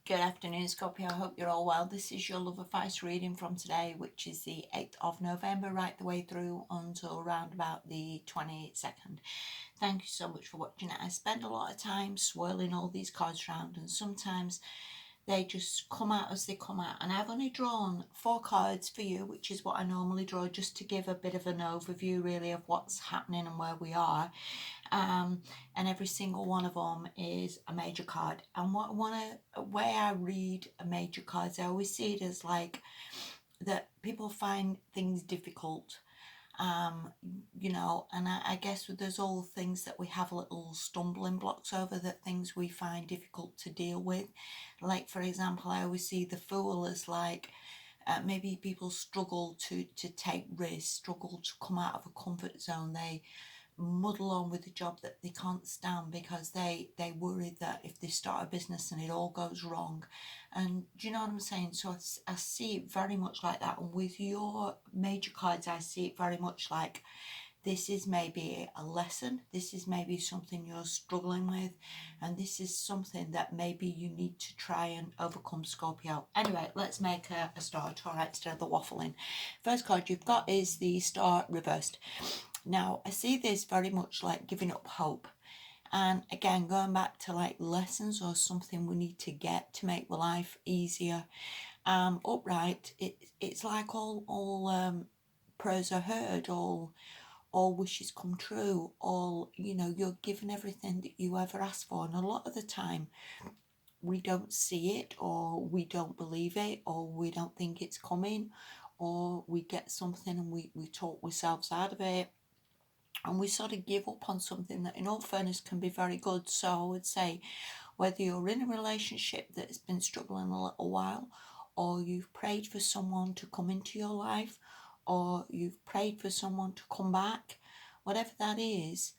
Good afternoon, Scorpio. I hope you're all well. This is your love advice reading from today, which is the 8th of November, right the way through until around about the 22nd. Thank you so much for watching it. I spend a lot of time swirling all these cards around, and sometimes they just come out as they come out. And I've only drawn 4 cards for you, which is what I normally draw, just to give a bit of an overview really of what's happening and where we are. And every single one of them is a major card. And what I want to, way I read a major cards, I always see it as like that people find things difficult. And I guess there's all things that we have little stumbling blocks over, that things we find difficult to deal with. Like, for example, I always see the Fool as like, maybe people struggle to take risks, struggle to come out of a comfort zone. They muddle on with a job that they can't stand because they worry that if they start a business and it all goes wrong. And do you know what I'm saying? So I see it very much like that. And with your major cards, I see it very much like this is maybe a lesson, this is maybe something you're struggling with, and this is something that maybe you need to try and overcome, Scorpio. Anyway, let's make a start, all right, instead of the waffling. First card you've got is the Star reversed. Now, I see this very much like giving up hope. And again, going back to like lessons or something we need to get to make life easier. Upright, it's like all prayers are heard, all wishes come true, all, you're given everything that you ever asked for. And a lot of the time, we don't see it, or we don't believe it, or we don't think it's coming, or we get something and we talk ourselves out of it, and we sort of give up on something that in all fairness can be very good. So I would say, whether you're in a relationship that's been struggling a little while, or you've prayed for someone to come into your life, or you've prayed for someone to come back, whatever that is,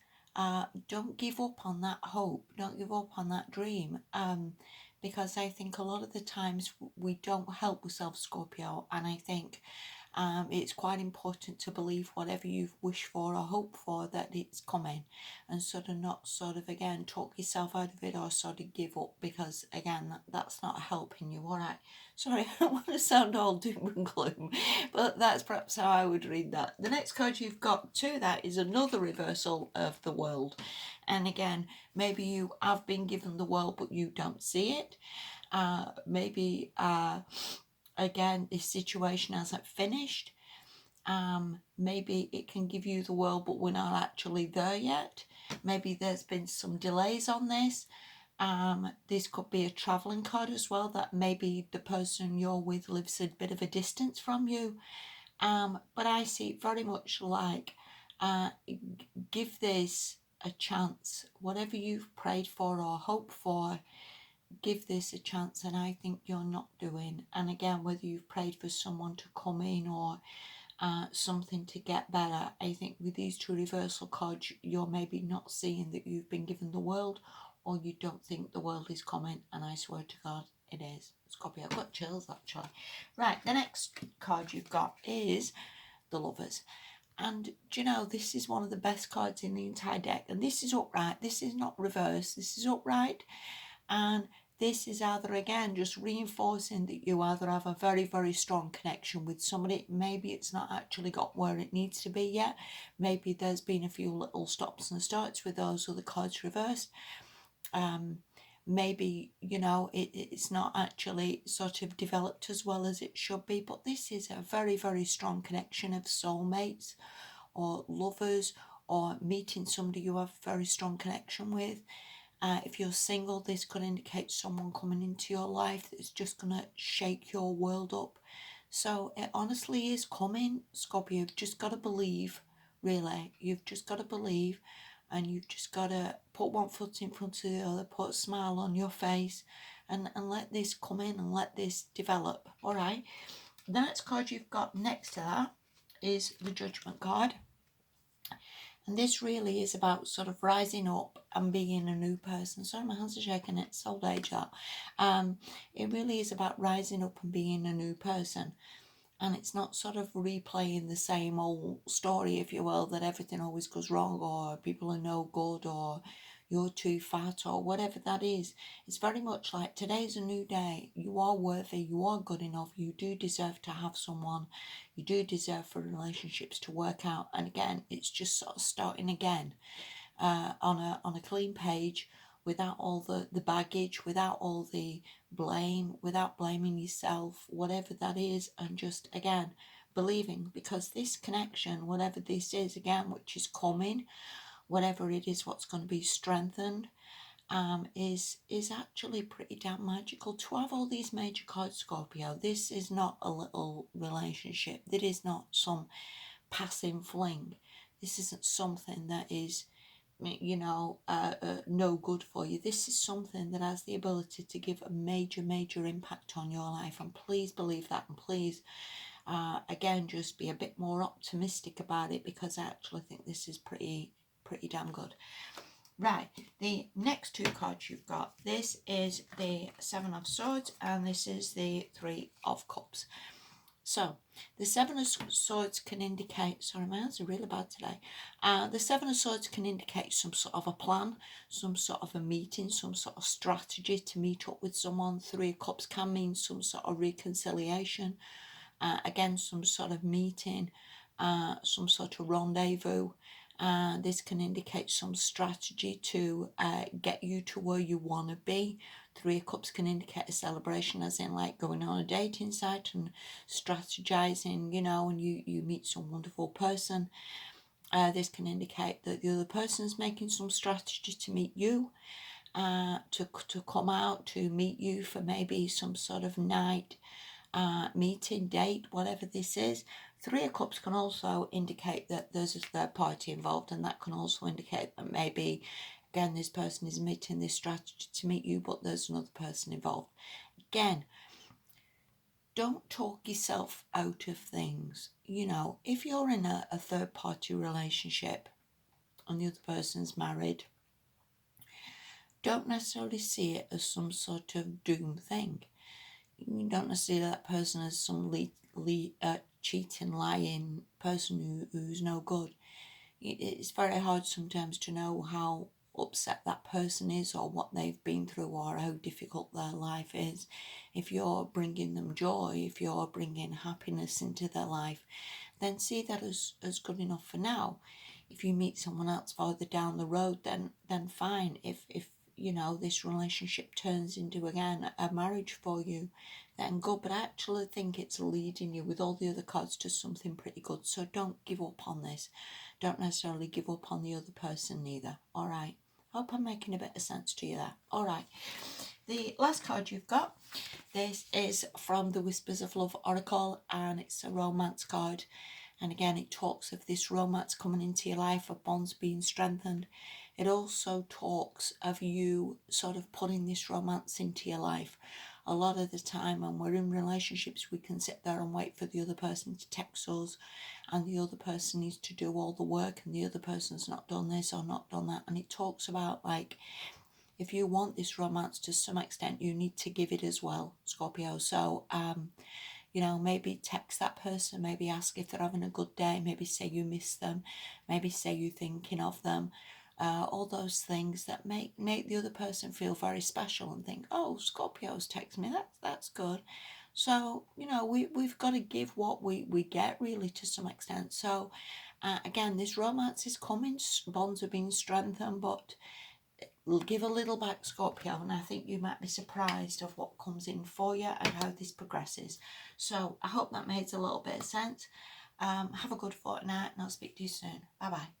don't give up on that hope, don't give up on that dream, because I think a lot of the times we don't help ourselves, Scorpio. And I think it's quite important to believe whatever you've wished for or hoped for, that it's coming, and sort of not sort of again talk yourself out of it or sort of give up, because again that's not helping you. All right, sorry, I don't want to sound all doom and gloom, but that's perhaps how I would read that. The next card you've got to that is another reversal of the World. And again, maybe you have been given the world but you don't see it. Maybe again, this situation hasn't finished. Maybe it can give you the world, but we're not actually there yet. Maybe there's been some delays on this. This could be a traveling card as well, that maybe the person you're with lives a bit of a distance from you. But I see it very much like, give this a chance. Whatever you've prayed for or hoped for, give this a chance. And I think you're not doing. And again, whether you've prayed for someone to come in or something to get better, I think with these two reversal cards, you're maybe not seeing that you've been given the world, or you don't think the world is coming. And I swear to God, it is. Scorpio, I've got chills actually. Right, the next card you've got is the Lovers. And do you know, this is one of the best cards in the entire deck. And this is upright. This is not reverse. This is upright. And this is either, again, just reinforcing that you either have a very, very strong connection with somebody. Maybe it's not actually got where it needs to be yet. Maybe there's been a few little stops and starts with those other cards reversed. Maybe, it's not actually sort of developed as well as it should be. But this is a very, very strong connection of soulmates or lovers, or meeting somebody you have a very strong connection with. If you're single, this could indicate someone coming into your life that's just going to shake your world up. So it honestly is coming, Scorpio. You've just got to believe, really. You've just got to believe, and you've just got to put one foot in front of the other, put a smile on your face, and let this come in and let this develop. All right. The next card you've got next to that is the Judgment card. And this really is about sort of rising up and being a new person. Sorry, my hands are shaking, it's old age that. It really is about rising up and being a new person. And it's not sort of replaying the same old story, if you will, that everything always goes wrong, or people are no good, or you're too fat, or whatever that is. It's very much like today's a new day. You are worthy, you are good enough, you do deserve to have someone, you do deserve for relationships to work out. And again, it's just sort of starting again on a clean page, without all the baggage, without all the blame, without blaming yourself, whatever that is, and just again believing, because this connection, whatever this is, again, which is coming, whatever it is, what's going to be strengthened, is actually pretty damn magical. To have all these major cards, Scorpio, this is not a little relationship. This is not some passing fling. This isn't something that is, no good for you. This is something that has the ability to give a major impact on your life. And please believe that, and please again, just be a bit more optimistic about it, because I actually think this is pretty damn good. Right, the next two cards you've got, this is the Seven of Swords and this is the Three of Cups. So, the Seven of Swords can indicate, sorry, my hands are really bad today. The Seven of Swords can indicate some sort of a plan, some sort of a meeting, some sort of strategy to meet up with someone. Three of Cups can mean some sort of reconciliation, again, some sort of meeting, some sort of rendezvous. This can indicate some strategy to get you to where you want to be. Three of Cups can indicate a celebration, as in like going on a dating site and strategizing, and you meet some wonderful person. This can indicate that the other person's making some strategy to meet you, to come out, to meet you for maybe some sort of night, meeting, date, whatever this is. Three of Cups can also indicate that there's a third party involved, and that can also indicate that maybe, again, this person is meeting this strategy to meet you, but there's another person involved. Again, don't talk yourself out of things. If you're in a third party relationship and the other person's married, don't necessarily see it as some sort of doom thing. You don't necessarily see that person as some cheating, lying person who's no good. It's very hard sometimes to know how upset that person is, or what they've been through, or how difficult their life is. If you're bringing them joy, if you're bringing happiness into their life, then see that as good enough for now. If you meet someone else further down the road, then fine. If this relationship turns into, again, a marriage for you, then good. But I actually think it's leading you, with all the other cards, to something pretty good. So don't give up on this. Don't necessarily give up on the other person either. All right. Hope I'm making a bit of sense to you there. All right. The last card you've got, this is from the Whispers of Love Oracle, and it's a romance card. And again, it talks of this romance coming into your life, of bonds being strengthened. It also talks of you sort of putting this romance into your life. A lot of the time when we're in relationships, we can sit there and wait for the other person to text us, and the other person needs to do all the work, and the other person's not done this or not done that. And it talks about, like, if you want this romance to some extent, you need to give it as well, Scorpio. So, maybe text that person, maybe ask if they're having a good day, maybe say you miss them, maybe say you're thinking of them. All those things that make the other person feel very special and think, oh, Scorpio's text me, that's good. So, we've got to give what we get, really, to some extent. So, again, this romance is coming, bonds are being strengthened, but give a little back, Scorpio, and I think you might be surprised of what comes in for you and how this progresses. So I hope that made a little bit of sense. Have a good fortnight, and I'll speak to you soon. Bye bye.